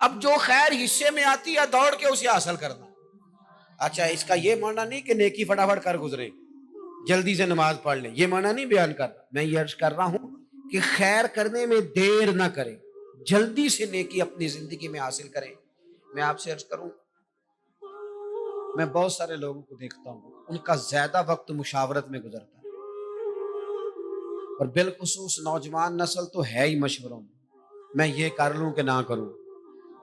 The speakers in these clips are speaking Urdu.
اب جو خیر حصے میں آتی ہے دوڑ کے اسے حاصل کرنا. اچھا اس کا یہ معنی نہیں کہ نیکی فٹافٹ کر گزرے, جلدی سے نماز پڑھ لیں, یہ معنی نہیں بیان کر رہا. میں یہ عرض کر رہا ہوں کہ خیر کرنے میں دیر نہ کریں, جلدی سے نیکی اپنی زندگی میں حاصل کریں. میں آپ سے عرض کروں, میں بہت سارے لوگوں کو دیکھتا ہوں, ان کا زیادہ وقت مشاورت میں گزرتا ہے, اور بالخصوص نوجوان نسل تو ہے ہی مشوروں میں یہ کر لوں کہ نہ کروں.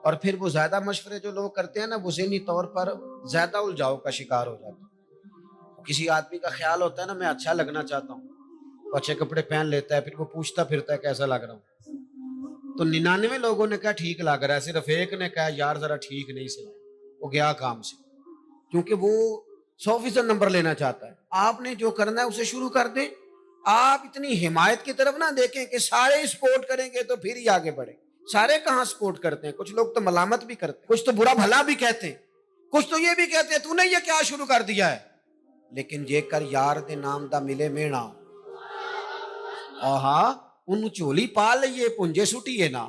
اور پھر وہ زیادہ مشورے جو لوگ کرتے ہیں نا, وہ ذہنی طور پر زیادہ الجھاؤ کا شکار ہو جاتے ہیں. کسی آدمی کا خیال ہوتا ہے نا میں اچھا لگنا چاہتا ہوں, وہ اچھے کپڑے پہن لیتا ہے, پھر وہ پوچھتا پھرتا ہے کیسا لگ رہا ہوں, تو 99 لوگوں نے کہا ٹھیک لگ رہا ہے, صرف ایک نے کہا یار ذرا ٹھیک نہیں سلا, وہ گیا کام سے, کیونکہ وہ 100% نمبر لینا چاہتا ہے. آپ نے جو کرنا ہے اسے شروع کر دیں. آپ اتنی حمایت کی طرف نہ دیکھیں کہ سارے سپورٹ کریں گے تو پھر ہی آگے بڑھیں. سارے کہاں سپورٹ کرتے ہیں, کچھ لوگ تو ملامت بھی کرتے ہیں, کچھ تو برا بھلا بھی کہتے ہیں, کچھ تو یہ بھی کہتے ہیں تو نے یہ کیا شروع کر دیا ہے. لیکن یہ کر یار دے نام دا ملے مینا, آہا ان چولی پا لئیے پنجے سٹیے نا,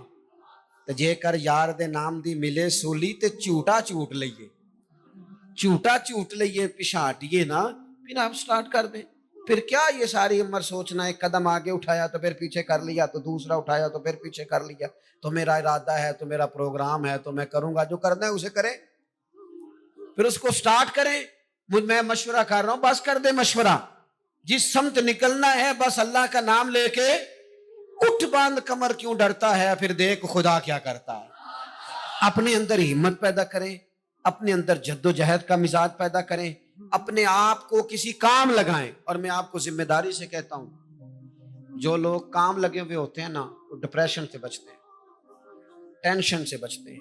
تو جے کر یار دے نام دی ملے سولی تے چوٹا چوٹ لئیے, چوٹا چوٹ لئیے پچھاٹیے نا, پھر آپ سٹارٹ کر دیں. پھر کیا یہ ساری عمر سوچنا, ایک قدم آگے اٹھایا تو پھر پیچھے کر لیا, تو دوسرا اٹھایا تو پھر پیچھے کر لیا, تو میرا ارادہ ہے, تو میرا پروگرام ہے, تو میں کروں گا. جو کرنا ہے اسے کریں, پھر اس کو سٹارٹ کریں. میں مشورہ کر رہا ہوں, بس کر دے مشورہ, جس سمت نکلنا ہے بس اللہ کا نام لے کے اٹھ باندھ کمر, کیوں ڈرتا ہے, پھر دیکھ خدا کیا کرتا ہے. اپنے اندر ہمت پیدا کریں, اپنے اندر جد و جہد کا مزاج پیدا کریں, اپنے آپ کو کسی کام لگائیں. اور میں آپ کو ذمہ داری سے کہتا ہوں, جو لوگ کام لگے ہوئے ہوتے ہیں نا, وہ ڈپریشن سے بچتے ہیں, ٹینشن سے بچتے ہیں,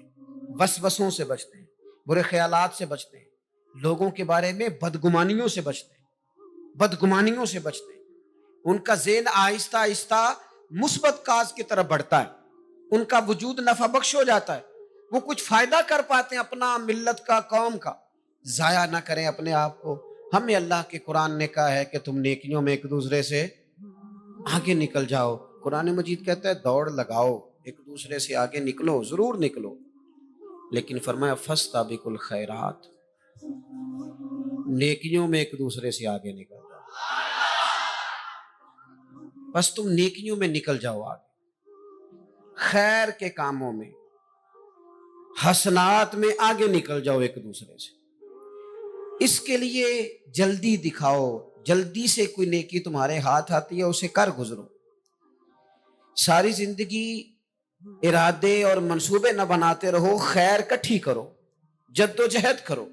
وسوسوں سے بچتے ہیں, برے خیالات سے بچتے ہیں, لوگوں کے بارے میں بدگمانیوں سے بچتے ہیں, بدگمانیوں سے بچتے ہیں. ان کا ذہن آہستہ آہستہ مثبت کاز کی طرف بڑھتا ہے, ان کا وجود نفع بخش ہو جاتا ہے, وہ کچھ فائدہ کر پاتے ہیں اپنا, ملت کا, قوم کا. ضائع نہ کریں اپنے آپ کو. ہمیں اللہ کے قرآن نے کہا ہے کہ تم نیکیوں میں ایک دوسرے سے آگے نکل جاؤ. قرآن مجید کہتا ہے دوڑ لگاؤ, ایک دوسرے سے آگے نکلو, ضرور نکلو, لیکن فرمایا فاستبقوا الخیرات, نیکیوں میں ایک دوسرے سے آگے نکل جاؤ. بس تم نیکیوں میں نکل جاؤ آگے, خیر کے کاموں میں, حسنات میں آگے نکل جاؤ ایک دوسرے سے. اس کے لیے جلدی دکھاؤ, جلدی سے کوئی نیکی تمہارے ہاتھ آتی ہے اسے کر گزرو. ساری زندگی ارادے اور منصوبے نہ بناتے رہو, خیر کٹھی کرو, جد و جہد کرو.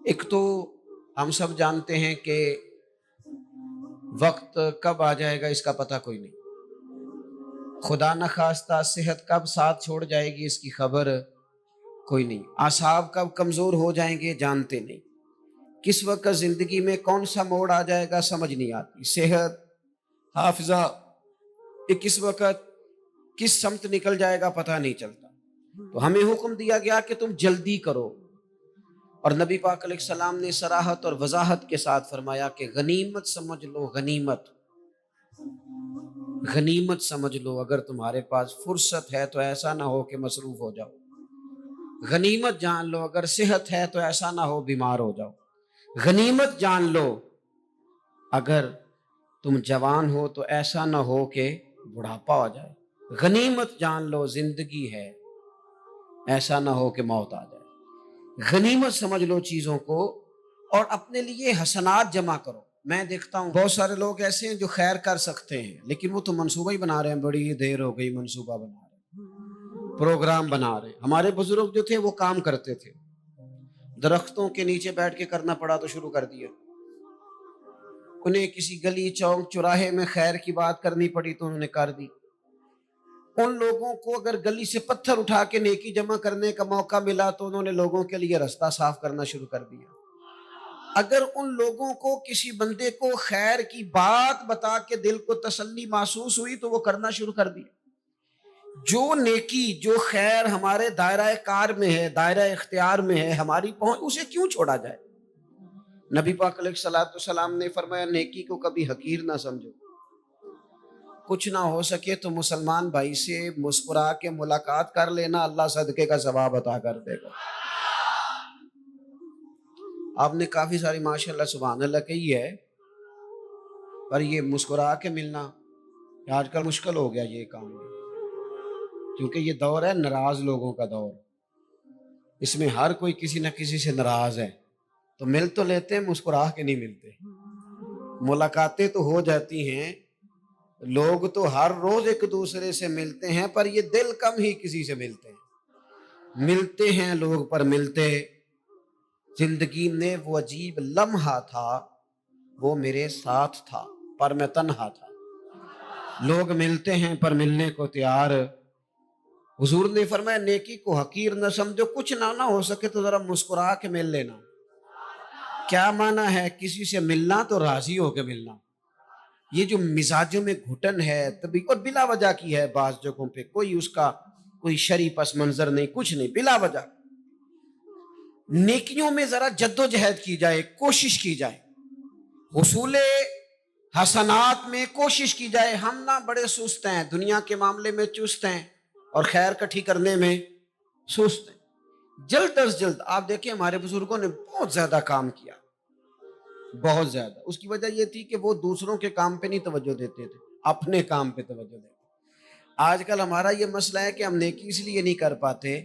ایک تو ہم سب جانتے ہیں کہ وقت کب آ جائے گا اس کا پتہ کوئی نہیں, خدا نہ خواستہ صحت کب ساتھ چھوڑ جائے گی اس کی خبر کوئی نہیں, اعصاب کب کمزور ہو جائیں گے جانتے نہیں, کس وقت زندگی میں کون سا موڑ آ جائے گا سمجھ نہیں آتی, صحت, حافظہ, کس وقت کس سمت نکل جائے گا پتہ نہیں چلتا. تو ہمیں حکم دیا گیا کہ تم جلدی کرو, اور نبی پاک علیہ السلام نے صراحت اور وضاحت کے ساتھ فرمایا کہ غنیمت سمجھ لو, غنیمت, غنیمت سمجھ لو. اگر تمہارے پاس فرصت ہے تو ایسا نہ ہو کہ مصروف ہو جاؤ, غنیمت جان لو. اگر صحت ہے تو ایسا نہ ہو بیمار ہو جاؤ, غنیمت جان لو. اگر تم جوان ہو تو ایسا نہ ہو کہ بڑھاپا ہو جائے, غنیمت جان لو. زندگی ہے, ایسا نہ ہو کہ موت آ جائے. غنیمت سمجھ لو چیزوں کو, اور اپنے لیے حسنات جمع کرو. میں دیکھتا ہوں بہت سارے لوگ ایسے ہیں جو خیر کر سکتے ہیں, لیکن وہ تو منصوبہ ہی بنا رہے ہیں, بڑی دیر ہو گئی منصوبہ بنا رہے ہیں, پروگرام بنا رہے ہیں. ہمارے بزرگ جو تھے وہ کام کرتے تھے, درختوں کے نیچے بیٹھ کے کرنا پڑا تو شروع کر دیا. انہیں کسی گلی چوک چوراہے میں خیر کی بات کرنی پڑی تو انہوں نے کر دی. ان لوگوں کو اگر گلی سے پتھر اٹھا کے نیکی جمع کرنے کا موقع ملا تو انہوں نے لوگوں کے لیے راستہ صاف کرنا شروع کر دیا. اگر ان لوگوں کو کسی بندے کو خیر کی بات بتا کے دل کو تسلی محسوس ہوئی تو وہ کرنا شروع کر دیا. جو نیکی, جو خیر ہمارے دائرہ کار میں ہے, دائرہ اختیار میں ہے, ہماری پہنچ, اسے کیوں چھوڑا جائے. نبی پاک علیہ الصلوۃ والسلام نے فرمایا نیکی کو کبھی حقیر نہ سمجھو, کچھ نہ ہو سکے تو مسلمان بھائی سے مسکرا کے ملاقات کر لینا، اللہ صدقے کا ثواب عطا کر دے گا۔ آپ نے کافی ساری ماشاءاللہ سبحان اللہ کہی ہے، پر یہ مسکرا کے ملنا آج کل مشکل ہو گیا یہ کام، کیونکہ یہ دور ہے ناراض لوگوں کا دور، اس میں ہر کوئی کسی نہ کسی سے ناراض ہے، تو مل تو لیتے ہیں، مسکرا کے نہیں ملتے۔ ملاقاتیں تو ہو جاتی ہیں، لوگ تو ہر روز ایک دوسرے سے ملتے ہیں، پر یہ دل کم ہی کسی سے ملتے ہیں۔ ملتے ہیں لوگ پر ملتے، زندگی میں وہ عجیب لمحہ تھا، وہ میرے ساتھ تھا پر میں تنہا تھا۔ لوگ ملتے ہیں پر ملنے کو تیار۔ حضور نے فرمایا نیکی کو حقیر نہ سمجھو، کچھ نہ ہو سکے تو ذرا مسکرا کے مل لینا۔ کیا معنی ہے؟ کسی سے ملنا تو راضی ہو کے ملنا۔ یہ جو مزاجوں میں گھٹن ہے تبھی، اور بلا وجہ کی ہے، بعض جگہوں پہ کوئی اس کا کوئی شرعی پس منظر نہیں، کچھ نہیں، بلا وجہ۔ نیکیوں میں ذرا جد و جہد کی جائے، کوشش کی جائے، حصول حسنات میں کوشش کی جائے۔ ہم نہ بڑے سست ہیں، دنیا کے معاملے میں چست ہیں اور خیر کٹھی کرنے میں سست ہیں۔ جلد از جلد آپ دیکھیں ہمارے بزرگوں نے بہت زیادہ کام کیا، بہت زیادہ۔ اس کی وجہ یہ تھی کہ وہ دوسروں کے کام پہ نہیں توجہ دیتے تھے، اپنے کام پہ توجہ دیتے۔ آج کل ہمارا یہ مسئلہ ہے کہ ہم نیکی اس لیے نہیں کر پاتے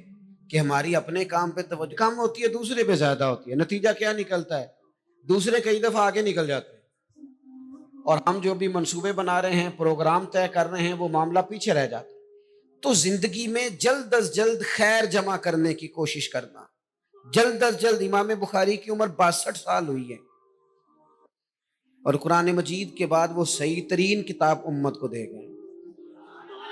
کہ ہماری اپنے کام پہ توجہ کم ہوتی ہے، دوسرے پہ زیادہ ہوتی ہے۔ نتیجہ کیا نکلتا ہے؟ دوسرے کئی دفعہ آگے نکل جاتے ہیں، اور ہم جو بھی منصوبے بنا رہے ہیں، پروگرام طے کر رہے ہیں، وہ معاملہ پیچھے رہ جاتا ہے۔ تو زندگی میں جلد از جلد خیر جمع کرنے کی کوشش کرنا، جلد از جلد۔ امام بخاری کی عمر 62 سال ہوئی ہے، اور قرآن مجید کے بعد وہ صحیح ترین کتاب امت کو دے گئے۔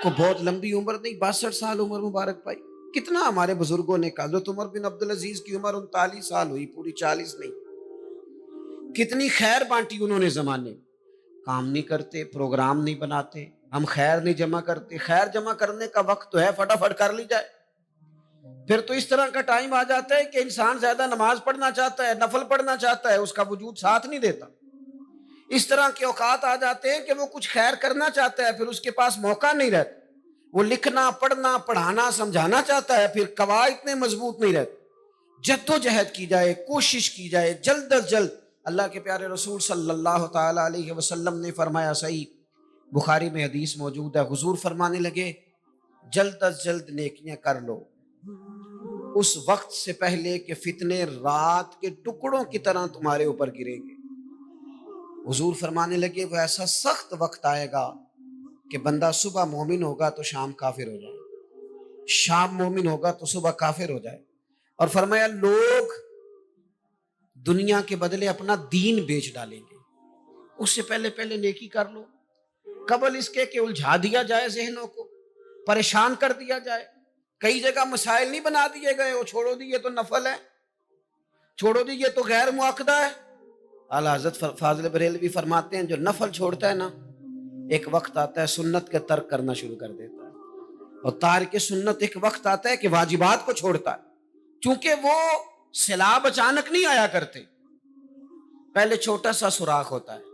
کو بہت لمبی عمر نہیں، 62 سال عمر مبارک پائی۔ کتنا ہمارے بزرگوں نے کہا، حضرت عمر بن عبدالعزیز کی عمر 39 سال ہوئی، پوری 40 نہیں۔ کتنی خیر بانٹی انہوں نے زمانے میں۔ کام نہیں کرتے، پروگرام نہیں بناتے، ہم خیر نہیں جمع کرتے۔ خیر جمع کرنے کا وقت تو ہے، فٹافٹ کر لی جائے۔ پھر تو اس طرح کا ٹائم آ جاتا ہے کہ انسان زیادہ نماز پڑھنا چاہتا ہے، نفل پڑھنا چاہتا ہے، اس کا وجود ساتھ نہیں دیتا۔ اس طرح کے اوقات آ جاتے ہیں کہ وہ کچھ خیر کرنا چاہتا ہے، پھر اس کے پاس موقع نہیں رہتا۔ وہ لکھنا، پڑھنا، پڑھانا، سمجھانا چاہتا ہے، پھر قواعد اتنے مضبوط نہیں رہتے۔ جد و جہد کی جائے، کوشش کی جائے، جلد از جلد۔ اللہ کے پیارے رسول صلی اللہ تعالی علیہ وسلم نے فرمایا، صحیح بخاری میں حدیث موجود ہے، حضور فرمانے لگے جلد از جلد نیکیاں کر لو اس وقت سے پہلے کہ فتنے رات کے ٹکڑوں کی طرح تمہارے اوپر گریں گے۔ حضور فرمانے لگے وہ ایسا سخت وقت آئے گا کہ بندہ صبح مومن ہوگا تو شام کافر ہو جائے، شام مومن ہوگا تو صبح کافر ہو جائے۔ اور فرمایا لوگ دنیا کے بدلے اپنا دین بیچ ڈالیں گے۔ اس سے پہلے پہلے نیکی کر لو، قبل اس کے کہ الجھا دیا جائے، ذہنوں کو پریشان کر دیا جائے۔ کئی جگہ مسائل نہیں بنا دیے گئے، وہ چھوڑو دی یہ تو نفل ہے، چھوڑو دی یہ تو غیر معاقدہ ہے۔ اعلیٰ حضرت فاضل بریلوی فرماتے ہیں جو نفل چھوڑتا ہے نا، ایک وقت آتا ہے سنت کے ترک کرنا شروع کر دیتا ہے، اور تارک سنت ایک وقت آتا ہے کہ واجبات کو چھوڑتا ہے، چونکہ وہ سیلاب اچانک نہیں آیا کرتے۔ پہلے چھوٹا سا سوراخ ہوتا ہے،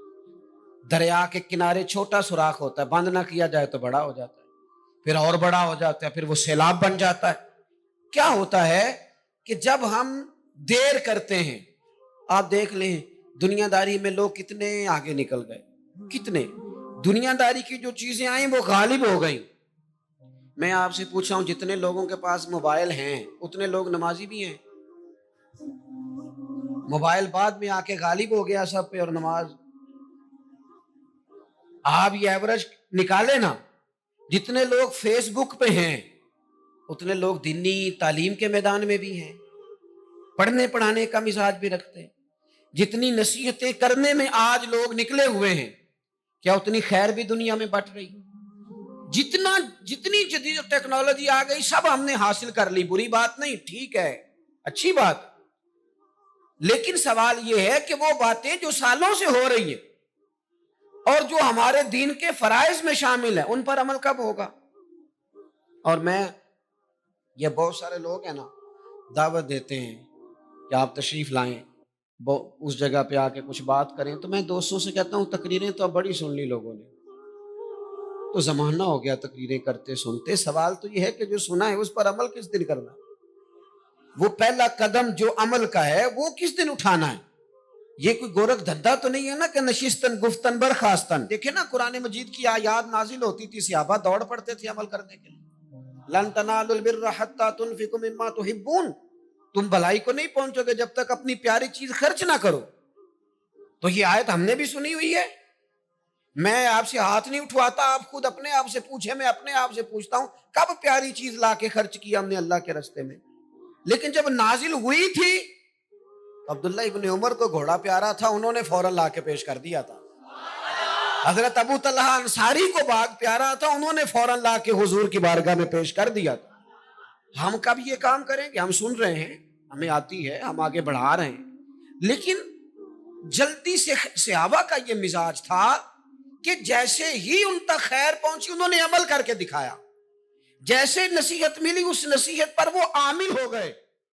دریا کے کنارے چھوٹا سوراخ ہوتا ہے، بند نہ کیا جائے تو بڑا ہو جاتا ہے، پھر اور بڑا ہو جاتا ہے، پھر وہ سیلاب بن جاتا ہے۔ کیا ہوتا ہے کہ جب ہم دیر کرتے ہیں، آپ دیکھ لیں دنیا داری میں لوگ کتنے آگے نکل گئے، کتنے دنیا داری کی جو چیزیں آئیں وہ غالب ہو گئیں۔ میں آپ سے پوچھا ہوں جتنے لوگوں کے پاس موبائل ہیں اتنے لوگ نمازی بھی ہیں؟ موبائل بعد میں آ کے غالب ہو گیا سب پہ، اور نماز آپ یہ ایوریج نکالے نا، جتنے لوگ فیس بک پہ ہیں اتنے لوگ دینی تعلیم کے میدان میں بھی ہیں، پڑھنے پڑھانے کا مزاج بھی رکھتے ہیں۔ جتنی نصیحتیں کرنے میں آج لوگ نکلے ہوئے ہیں، کیا اتنی خیر بھی دنیا میں بٹ رہی؟ جتنی جدید ٹیکنالوجی آ گئی سب ہم نے حاصل کر لی، بری بات نہیں، ٹھیک ہے، اچھی بات، لیکن سوال یہ ہے کہ وہ باتیں جو سالوں سے ہو رہی ہیں اور جو ہمارے دین کے فرائض میں شامل ہیں ان پر عمل کب ہوگا؟ اور میں یہ بہت سارے لوگ ہیں نا دعوت دیتے ہیں کہ آپ تشریف لائیں، اس جگہ پہ آ کے کچھ بات کریں، تو میں دوستوں سے کہتا ہوں تقریریں تو اب بڑی سن لی لوگوں نے، تو زمانہ ہو گیا تقریریں کرتے سنتے. سوال تو یہ ہے کہ جو سنا ہے اس پر عمل کس دن کرنا ہے؟ وہ پہلا قدم جو عمل کا ہے وہ کس دن اٹھانا ہے؟ یہ کوئی گورکھ دھندا تو نہیں ہے نا کہ نشستن گفتن برخاستن. دیکھیں نا قرآن مجید کی آیات نازل ہوتی تھی، صحابہ دوڑ پڑتے تھے عمل کرنے کے لیے. لن تنالوا البر حتى تنفقوا مما تحبون. تم بھلائی کو نہیں پہنچو گے جب تک اپنی پیاری چیز خرچ نہ کرو. تو یہ آیت ہم نے بھی سنی ہوئی ہے. میں آپ سے ہاتھ نہیں اٹھواتا، آپ خود اپنے آپ سے پوچھیں. میں اپنے آپ سے پوچھتا ہوں کب پیاری چیز لا کے خرچ کیا ہم نے اللہ کے راستے میں؟ لیکن جب نازل ہوئی تھی عبداللہ ابن عمر کو گھوڑا پیارا تھا، انہوں نے فوراً لا کے پیش کر دیا تھا. حضرت ابو طلحہ انصاری کو باغ پیارا تھا، انہوں نے فوراً لا کے حضور کی بارگاہ میں پیش کر دیا تھا. ہم کب یہ کام کریں گے؟ ہم سن رہے ہیں، ہمیں آتی ہے، ہم آگے بڑھا رہے ہیں، لیکن جلدی سے صحابہ کا یہ مزاج تھا کہ جیسے ہی ان تک خیر پہنچی انہوں نے عمل کر کے دکھایا. جیسے نصیحت ملی اس نصیحت پر وہ عامل ہو گئے.